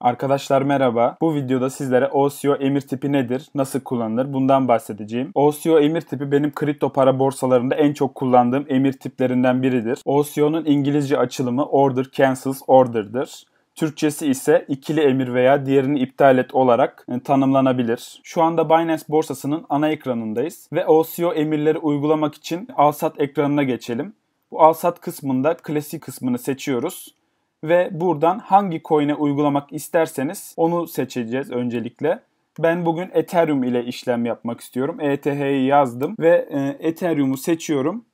Arkadaşlar merhaba. Bu videoda sizlere OCO emir tipi nedir, nasıl kullanılır bundan bahsedeceğim. OCO emir tipi benim kripto para borsalarında en çok kullandığım emir tiplerinden biridir. OCO'nun İngilizce açılımı Order Cancels Order'dır. Türkçesi ise ikili emir veya diğerini iptal et olarak tanımlanabilir. Şu anda Binance borsasının ana ekranındayız ve OCO emirleri uygulamak için alsat ekranına geçelim. Bu alsat kısmında klasik kısmını seçiyoruz. Ve buradan hangi coin'e uygulamak isterseniz onu seçeceğiz öncelikle. Ben bugün Ethereum ile işlem yapmak istiyorum. ETH'yi yazdım ve Ethereum'u seçiyorum.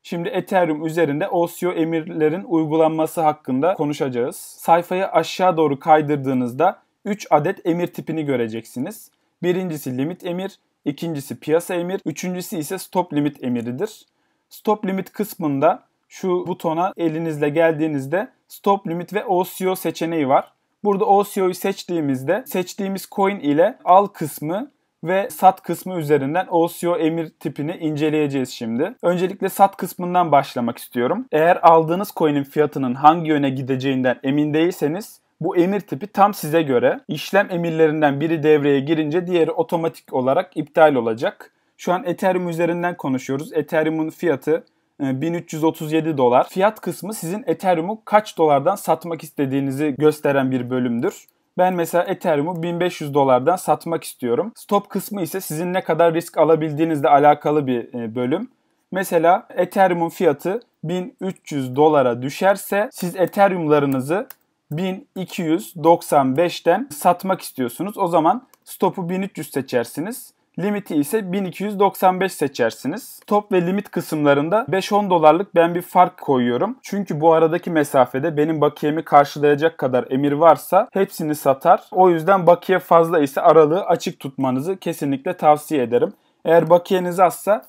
Şimdi Ethereum üzerinde OCO emirlerin uygulanması hakkında konuşacağız. Sayfayı aşağı doğru kaydırdığınızda 3 adet emir tipini göreceksiniz. Birincisi limit emir, ikincisi piyasa emir, üçüncüsü ise stop limit emiridir. Stop limit kısmında şu butona elinizle geldiğinizde stop limit ve OCO seçeneği var. Burada OCO'yu seçtiğimizde seçtiğimiz coin ile al kısmı ve sat kısmı üzerinden OCO emir tipini inceleyeceğiz şimdi. Öncelikle sat kısmından başlamak istiyorum. Eğer aldığınız coin'in fiyatının hangi yöne gideceğinden emin değilseniz bu emir tipi tam size göre. İşlem emirlerinden biri devreye girince diğeri otomatik olarak iptal olacak. Şu an Ethereum üzerinden konuşuyoruz. Ethereum'un fiyatı 1337 dolar. Fiyat kısmı sizin Ethereum'u kaç dolardan satmak istediğinizi gösteren bir bölümdür. Ben mesela Ethereum'u 1500 dolardan satmak istiyorum. Stop kısmı ise sizin ne kadar risk alabildiğinizle alakalı bir bölüm. Mesela Ethereum'un fiyatı 1300 dolara düşerse siz Ethereum'larınızı 1295'ten satmak istiyorsunuz. O zaman stop'u 1300 seçersiniz. Limiti ise 1295 seçersiniz. Stop ve limit kısımlarında 5-10 dolarlık ben bir fark koyuyorum. Çünkü bu aradaki mesafede benim bakiyemi karşılayacak kadar emir varsa hepsini satar. O yüzden bakiye fazla ise aralığı açık tutmanızı kesinlikle tavsiye ederim. Eğer bakiyeniz azsa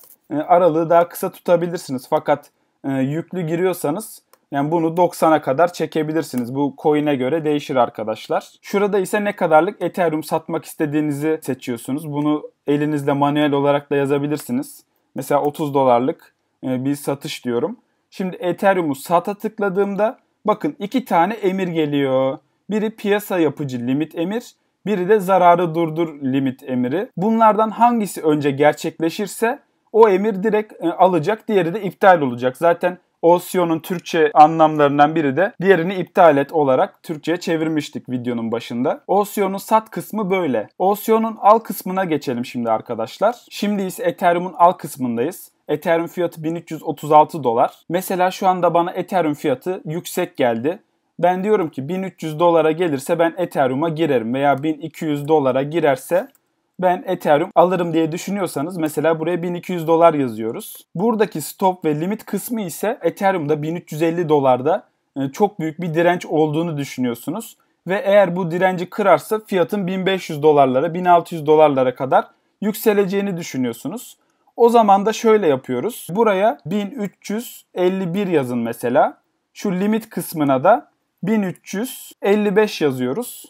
aralığı daha kısa tutabilirsiniz. Fakat yüklü giriyorsanız yani bunu 90'a kadar çekebilirsiniz. Bu coin'e göre değişir arkadaşlar. Şurada ise ne kadarlık Ethereum satmak istediğinizi seçiyorsunuz. Bunu elinizle manuel olarak da yazabilirsiniz. Mesela 30 dolarlık bir satış diyorum. Şimdi Ethereum'u sata tıkladığımda bakın 2 tane emir geliyor. Biri piyasa yapıcı limit emir, biri de zararı durdur limit emiri. Bunlardan hangisi önce gerçekleşirse o emir direkt alacak, diğeri de iptal olacak. Zaten OCO'nun Türkçe anlamlarından biri de diğerini iptal et olarak Türkçe'ye çevirmiştik videonun başında. OCO'nun sat kısmı böyle. OCO'nun al kısmına geçelim şimdi arkadaşlar. Şimdi ise Ethereum'un al kısmındayız. Ethereum fiyatı 1336 dolar. Mesela şu anda bana Ethereum fiyatı yüksek geldi. Ben diyorum ki 1300 dolara gelirse ben Ethereum'a girerim veya 1200 dolara girerse ben Ethereum alırım diye düşünüyorsanız mesela buraya 1200 dolar yazıyoruz. Buradaki stop ve limit kısmı ise Ethereum'da 1350 dolarda çok büyük bir direnç olduğunu düşünüyorsunuz. Ve eğer bu direnci kırarsa fiyatın 1500 dolarlara, 1600 dolarlara kadar yükseleceğini düşünüyorsunuz. O zaman da şöyle yapıyoruz. Buraya 1351 yazın mesela. Şu limit kısmına da 1355 yazıyoruz.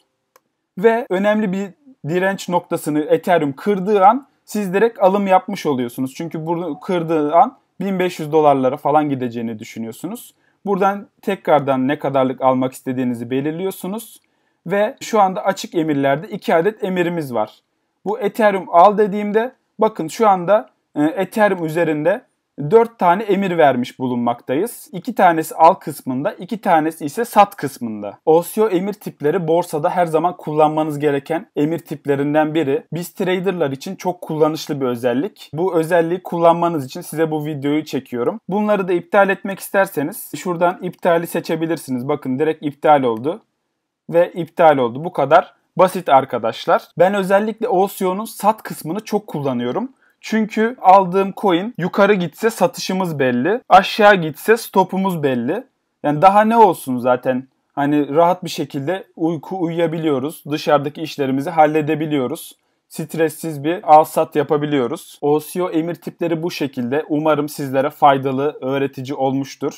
Ve önemli bir direnç noktasını Ethereum kırdığı an siz direkt alım yapmış oluyorsunuz. Çünkü bunu kırdığı an 1500 dolarlara falan gideceğini düşünüyorsunuz. Buradan tekrardan ne kadarlık almak istediğinizi belirliyorsunuz. Ve şu anda açık emirlerde 2 adet emirimiz var. Bu Ethereum al dediğimde bakın şu anda Ethereum üzerinde 4 tane emir vermiş bulunmaktayız. 2 tanesi al kısmında, 2 tanesi ise sat kısmında. OCO emir tipleri borsada her zaman kullanmanız gereken emir tiplerinden biri. Biz traderlar için çok kullanışlı bir özellik. Bu özelliği kullanmanız için size bu videoyu çekiyorum. Bunları da iptal etmek isterseniz şuradan iptali seçebilirsiniz. Bakın direkt iptal oldu ve iptal oldu. Bu kadar basit arkadaşlar. Ben özellikle OCO'nun sat kısmını çok kullanıyorum. Çünkü aldığım coin yukarı gitse satışımız belli, aşağı gitse stopumuz belli. Yani daha ne olsun zaten, hani rahat bir şekilde uyuyabiliyoruz, dışarıdaki işlerimizi halledebiliyoruz. Stressiz bir al-sat yapabiliyoruz. OCO emir tipleri bu şekilde. Umarım sizlere faydalı, öğretici olmuştur.